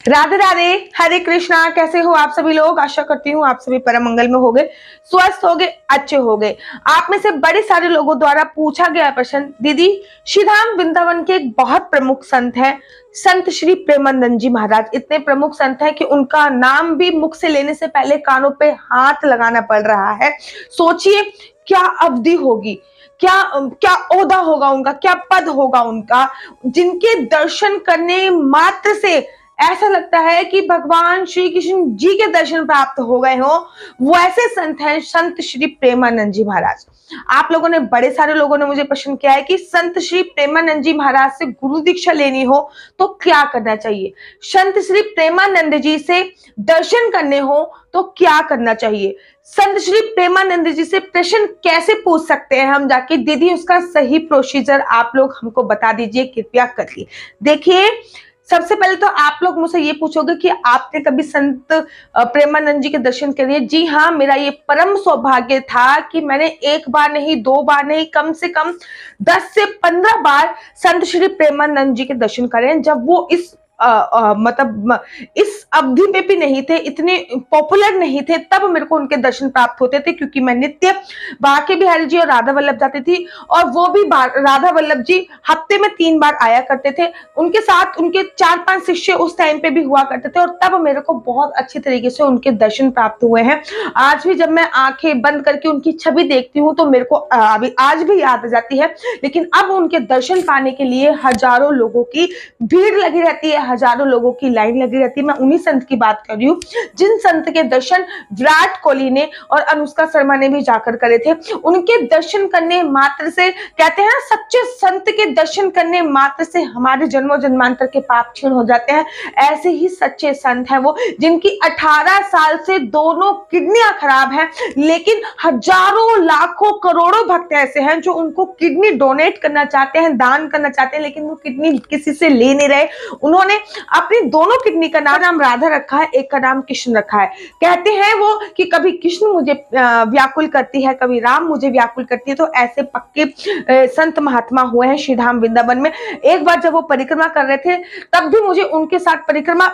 राधे राधे, हरे कृष्णा। कैसे हो आप सभी लोग? आशा करती हूँ आप सभी परम मंगल में होंगे, स्वस्थ होंगे, अच्छे होंगे। आप में से बड़े सारे लोगों द्वारा पूछा गया प्रश्न, दीदी श्रीधाम वृंदावन के एक बहुत प्रमुख संत है, संत श्री प्रेमानंद जी महाराज। इतने प्रमुख संत है कि उनका नाम भी मुख से लेने से पहले कानों पे हाथ लगाना पड़ रहा है। सोचिए क्या अवधि होगी, क्या क्या ओहदा होगा उनका, क्या पद होगा उनका, जिनके दर्शन करने मात्र से ऐसा लगता है कि भगवान श्री कृष्ण जी के दर्शन प्राप्त हो गए हो। वो ऐसे संत हैं, संत श्री प्रेमानंद जी महाराज। आप लोगों ने, बड़े सारे लोगों ने मुझे प्रश्न किया है कि संत श्री प्रेमानंद जी महाराज से गुरु दीक्षा लेनी हो तो क्या करना चाहिए, संत श्री प्रेमानंद जी से दर्शन करने हो तो क्या करना चाहिए, संत श्री प्रेमानंद जी से प्रश्न कैसे पूछ सकते हैं हम जाके, दीदी उसका सही प्रोसीजर आप लोग हमको बता दीजिए कृपया करके। देखिए, सबसे पहले तो आप लोग मुझसे ये पूछोगे कि आपने कभी संत प्रेमानंद जी के दर्शन किए? जी हाँ, मेरा ये परम सौभाग्य था कि मैंने एक बार नहीं, दो बार नहीं, कम से कम 10 से 15 बार संत श्री प्रेमानंद जी के दर्शन करे। जब वो इस मतलब इस अवधि में भी नहीं थे, इतने पॉपुलर नहीं थे, तब मेरे को उनके दर्शन प्राप्त होते थे, क्योंकि मैं नित्य बांके बिहारी जी और राधा वल्लभ जाती थी, और वो भी राधा वल्लभ जी हफ्ते में 3 बार आया करते थे। उनके साथ उनके 4-5 शिष्य उस टाइम पे भी हुआ करते थे, और तब मेरे को बहुत अच्छे तरीके से उनके दर्शन प्राप्त हुए हैं। आज भी जब मैं आंखें बंद करके उनकी छवि देखती हूँ तो मेरे को अभी आज भी याद आ जाती है। लेकिन अब उनके दर्शन पाने के लिए हजारों लोगों की भीड़ लगी रहती है, हजारों लोगों की लाइन लगी रहती है। मैं उन्हीं संत की बात कर रही हूँ जिन संत के दर्शन विराट कोहली ने और अनुष्का शर्मा ने भी जाकर करे थे। उनके दर्शन करने मात्र से, कहते हैं सच्चे संत के दर्शन करने मात्र से हमारे जन्मों जन्मांतर के पाप क्षीण हो जाते हैं। ऐसे ही सच्चे संत हैं वो, जिनकी 18 साल से दोनों किडनियां खराब हैं, लेकिन हजारों लाखों करोड़ों भक्त ऐसे हैं जो उनको किडनी डोनेट करना चाहते हैं, दान करना चाहते हैं, लेकिन वो किडनी किसी से ले नहीं रहे। उन्होंने अपनी दोनों किडनी का नाम राधा रखा है, एक का नाम कृष्ण रखा है। कहते हैं वो कि कभी कृष्ण मुझे व्याकुल करती है, कभी राम मुझे व्याकुल करती है। तो ऐसे पक्के संत महात्मा हुए हैं श्रीधाम वृंदावन में। एक बार जब वो परिक्रमा कर रहे थे, तब भी मुझे उनके साथ परिक्रमा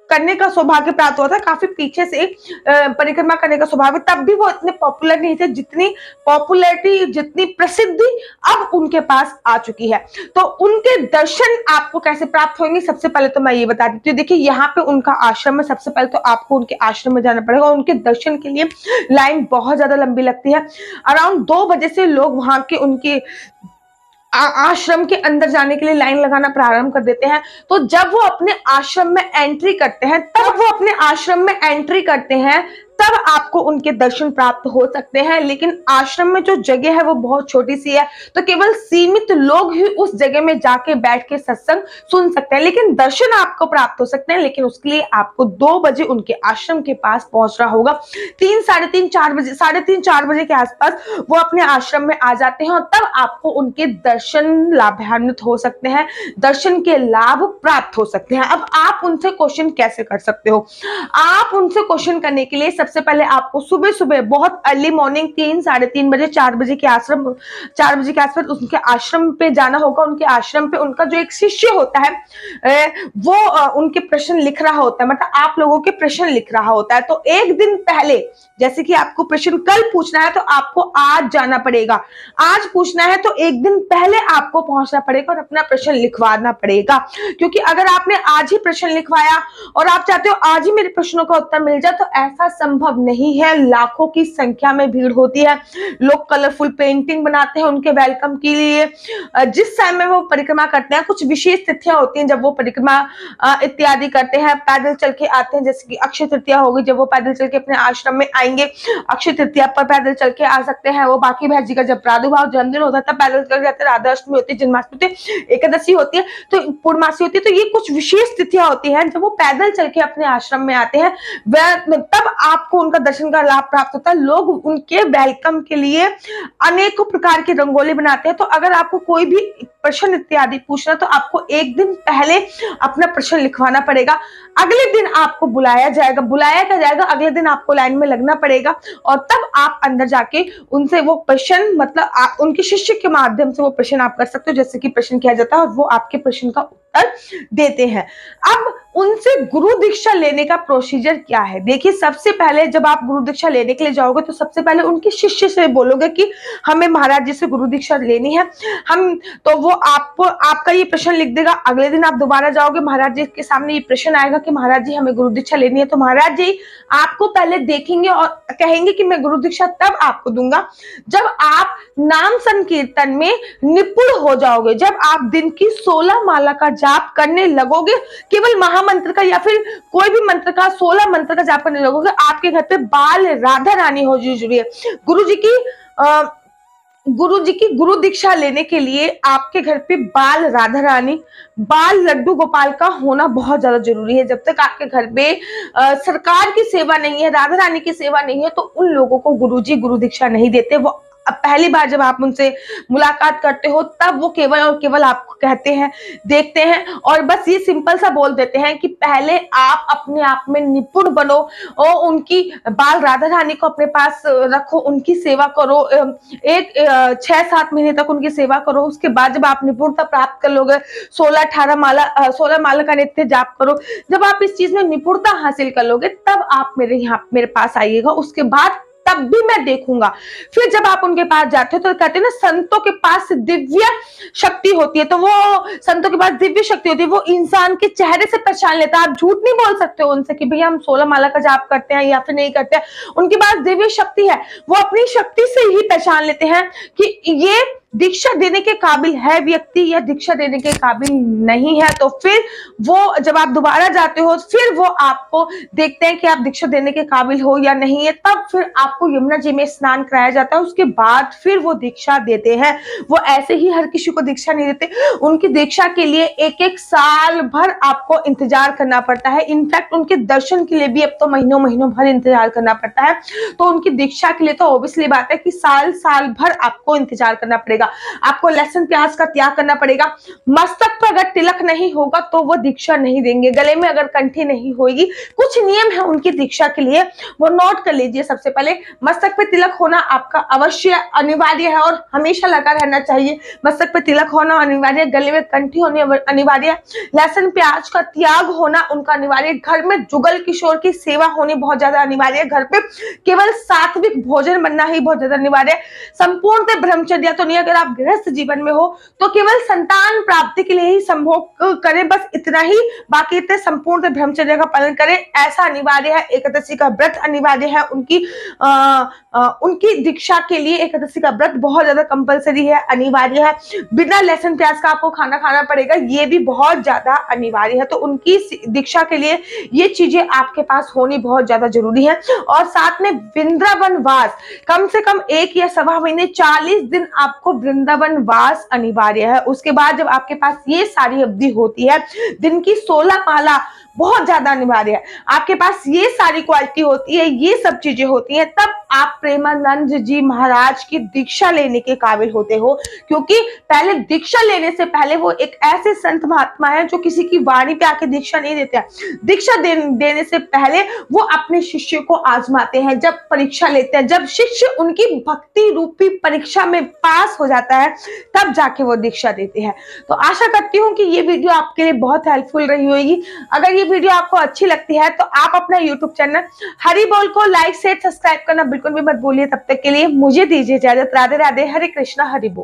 करने का सौभाग्य प्राप्त हुआ था। काफी पीछे से परिक्रमा करने का सौभाग्य, तब भी वो इतने पॉपुलर नहीं थे जितनी पॉपुलैरिटी, जितनी प्रसिद्धि अब उनके पास आ चुकी है। तो उनके दर्शन आपको कैसे प्राप्त होंगे, सबसे पहले तो मैं ये बता देती हूँ। देखिए, यहाँ पे उनका आश्रम है। सबसे पहले तो आपको उनके आश्रम में जाना पड़ेगा। उनके दर्शन के लिए लाइन बहुत ज्यादा लंबी लगती है। अराउंड 2 बजे से लोग वहां के उनके आश्रम के अंदर जाने के लिए लाइन लगाना प्रारंभ कर देते हैं। तो जब वो अपने आश्रम में एंट्री करते हैं, तब आपको उनके दर्शन प्राप्त हो सकते हैं। लेकिन आश्रम में जो जगह है वो बहुत छोटी सी है, तो केवल सीमित लोग ही उस जगह में जाके बैठ के सत्संग सुन सकते हैं। लेकिन दर्शन आपको प्राप्त हो सकते हैं, लेकिन उसके लिए आपको 2 बजे उनके आश्रम के पास पहुंचना होगा। 3-4 बजे के आसपास वो अपने आश्रम में आ जाते हैं, और तब आपको उनके दर्शन लाभान्वित हो सकते हैं, दर्शन के लाभ प्राप्त हो सकते हैं। अब आप उनसे क्वेश्चन कैसे कर सकते हो? आप उनसे क्वेश्चन करने के लिए सबसे पहले आपको सुबह सुबह बहुत अर्ली मॉर्निंग 3-3:30 बजे, 4 बजे के आसपास उनके आश्रम पे जाना होगा। उनके आश्रम पे उनका जो एक शिष्य होता है वो उनके प्रश्न लिख रहा होता है, मतलब आप लोगों के प्रश्न लिख रहा होता है। तो एक दिन पहले, जैसे कि आपको प्रश्न कल पूछना है तो आपको आज जाना पड़ेगा, आज पूछना है तो एक दिन पहले आपको पहुंचना पड़ेगा और अपना प्रश्न लिखवाना पड़ेगा। क्योंकि अगर आपने आज ही प्रश्न लिखवाया और आप चाहते हो आज ही मेरे प्रश्नों का उत्तर मिल जाए, तो ऐसा संभव नहीं है। लाखों की संख्या में भीड़ होती है, लोग कलरफुल पेंटिंग बनाते हैं उनके वेलकम के लिए। जिस समय वो परिक्रमा करते हैं, कुछ विशेष तिथियां होती हैं जब वो परिक्रमा इत्यादि करते हैं, पैदल चल के आते हैं, जैसे कि अक्षय तृतीया होगी, जब वो पैदल चल के अपने आश्रम में आएंगे। अक्षय तृतीया पर पैदल चल के आ सकते हैं। वो बांके बिहारी जी का जब प्रादुर्भाव जन्मदिन होता है तब पैदल चल जाते हैं। राधा अष्टमी होती है, जन्माष्टमी होती है, एकादशी होती है, तो पूर्णमासी होती है। तो ये कुछ विशेष तिथियां होती हैं जब वो पैदल चल के अपने आश्रम में आते हैं, तब आपको उनका दर्शन का लाभ प्राप्त होता है। लोग उनके वेलकम के लिए अनेकों प्रकार के रंगोली बनाते हैं। तो अगर आपको कोई भी प्रश्न इत्यादि पूछना, तो आपको एक दिन पहले अपना प्रश्न लिखवाना पड़ेगा। अगले दिन आपको बुलाया जाएगा, अगले दिन आपको लाइन में लगना पड़ेगा, और तब आप अंदर जाके उनसे वो प्रश्न, मतलब उनके शिष्य के माध्यम से वो प्रश्न आप कर सकते हो। जैसे कि प्रश्न किया जाता है और वो आपके प्रश्न का उत्तर देते हैं। अब उनसे गुरु दीक्षा लेने का प्रोसीजर क्या है। देखिए, सबसे पहले जब आप गुरु दीक्षा लेने के लिए जाओगे तो सबसे पहले उनके शिष्य से बोलोगे कि हमें महाराज जी से गुरु दीक्षा लेनी है। हम तो वो आपको आपका ये प्रश्न लिख देगा। अगले दिन आप दोबारा जाओगे, महाराज जी के सामने ये प्रश्न आएगा कि महाराज जी हमें गुरु दीक्षा लेनी है। तो महाराज जी आपको पहले देखेंगे और कहेंगे कि मैं गुरु दीक्षा तब आपको दूंगा जब आप नाम संकीर्तन में निपुण हो जाओगे, जब आप दिन की 16 माला का जाप करने लगोगे। केवल महामंत्र का या फिर कोई भी मंत्र का 16 मंत्र का जाप करने लगोगे। आपके घर पे बाल राधा रानी हो जरूरी है। गुरु जी की गुरु दीक्षा लेने के लिए आपके घर पे बाल राधा रानी, बाल लड्डू गोपाल का होना बहुत ज्यादा जरूरी है। जब तक आपके घर पे सरकार की सेवा नहीं है, राधा रानी की सेवा नहीं है, तो उन लोगों को गुरुजी गुरु दीक्षा नहीं देते। वो अब पहली बार जब आप उनसे मुलाकात करते हो तब वो केवल और केवल आपको कहते हैं, देखते हैं और बस ये सिंपल सा बोल देते हैं कि पहले आप अपने आप में निपुण बनो और उनकी बाल राधा रानी को अपने पास रखो, उनकी सेवा करो। 6-7 महीने तक उनकी सेवा करो। उसके बाद जब आप निपुणता प्राप्त कर लोगे, 16 माला का नित्य जाप करो। जब आप इस चीज में निपुणता हासिल कर लोगे तब आप मेरे पास आइएगा। उसके बाद तब भी मैं देखूंगा। फिर जब आप उनके पास जाते हो तो कहते हैं ना, संतों के पास दिव्य शक्ति होती है। तो वो संतों के पास दिव्य शक्ति होती है, वो इंसान के चेहरे से पहचान लेता है। आप झूठ नहीं बोल सकते हो उनसे कि भैया हम 16 माला का जाप करते हैं या फिर नहीं करते हैं। उनके पास दिव्य शक्ति है, वो अपनी शक्ति से ही पहचान लेते हैं कि ये दीक्षा देने के काबिल है व्यक्ति या दीक्षा देने के काबिल नहीं है। तो फिर वो जब आप दोबारा जाते हो फिर वो आपको देखते हैं कि आप दीक्षा देने के काबिल हो या नहीं है। तब फिर आपको यमुना जी में स्नान कराया जाता है। उसके बाद फिर वो दीक्षा देते हैं। वो ऐसे ही हर किसी को दीक्षा नहीं देते। उनकी दीक्षा के लिए एक साल भर आपको इंतजार करना पड़ता है। इनफैक्ट उनके दर्शन के लिए भी अब तो महीनों भर इंतजार करना पड़ता है। तो उनकी दीक्षा के लिए तो ऑब्वियसली बात है कि साल भर आपको इंतजार करना पड़ेगा। आपको लहसुन प्याज का त्याग करना पड़ेगा। मस्तक पर अगर तिलक नहीं होगा तो वो दीक्षा नहीं देंगे। गले में अगर कंठी नहीं होगी, कुछ नियम है उनकी दीक्षा के लिए, वो नोट कर लीजिए। सबसे पहले मस्तक पे तिलक होना आपका अवश्य अनिवार्य है और हमेशा लगा रहना चाहिए। मस्तक पे तिलक होना अनिवार्य है, गले में कंठी होनी अनिवार्य है, लहसुन प्याज का त्याग होना उनका अनिवार्य है। घर में जुगल किशोर की सेवा होनी बहुत ज्यादा अनिवार्य है। घर पे केवल सात्विक भोजन बनना ही बहुत ज्यादा अनिवार्य है। संपूर्ण ब्रह्मचर्या तो नहीं, अगर आप गृहस्थ जीवन में हो तो केवल संतान प्राप्ति के लिए ही संभोग करें, बस इतना ही। बाकी इतने संपूर्ण ब्रह्मचर्य का पालन करें, ऐसा अनिवार्य है। एकादशी का व्रत अनिवार्य है। उनकी दीक्षा के लिए एकादशी का व्रत बहुत ज्यादा कंपलसरी है, अनिवार्य है। बिना लहसुन प्याज का आपको खाना पड़ेगा, ये भी बहुत ज्यादा अनिवार्य है। तो उनकी दीक्षा के लिए ये चीजें आपके पास होनी बहुत ज्यादा जरूरी है। और साथ में वृंदावन वास, कम से कम 1 या सवा महीने 40 दिन आपको वृंदावन वास अनिवार्य है। उसके बाद जब आपके पास ये सारी अवधि होती है, दिन की 16 माला बहुत ज्यादा अनिवार्य है, आपके पास ये सारी क्वालिटी होती है, ये सब चीजें होती हैं, तब आप प्रेमानंद जी महाराज की दीक्षा लेने के काबिल होते हो। क्योंकि पहले दीक्षा लेने से पहले वो एक ऐसे संत महात्मा है जो किसी की वाणी पे आके दीक्षा नहीं देते हैं। दीक्षा देने से पहले वो अपने शिष्य को आजमाते हैं, जब परीक्षा लेते हैं। जब शिष्य उनकी भक्ति रूपी परीक्षा में पास हो जाता है तब जाके वो दीक्षा देते हैं। तो आशा करती हूँ कि ये वीडियो आपके लिए बहुत हेल्पफुल रही होगी। अगर ये वीडियो आपको अच्छी लगती है तो आप अपना YouTube चैनल हरि बोल को लाइक शेयर सब्सक्राइब करना बिल्कुल भी मत भूलिए। तब तक के लिए मुझे दीजिए इजाजत। राधे राधे, हरे कृष्णा, हरि बोल।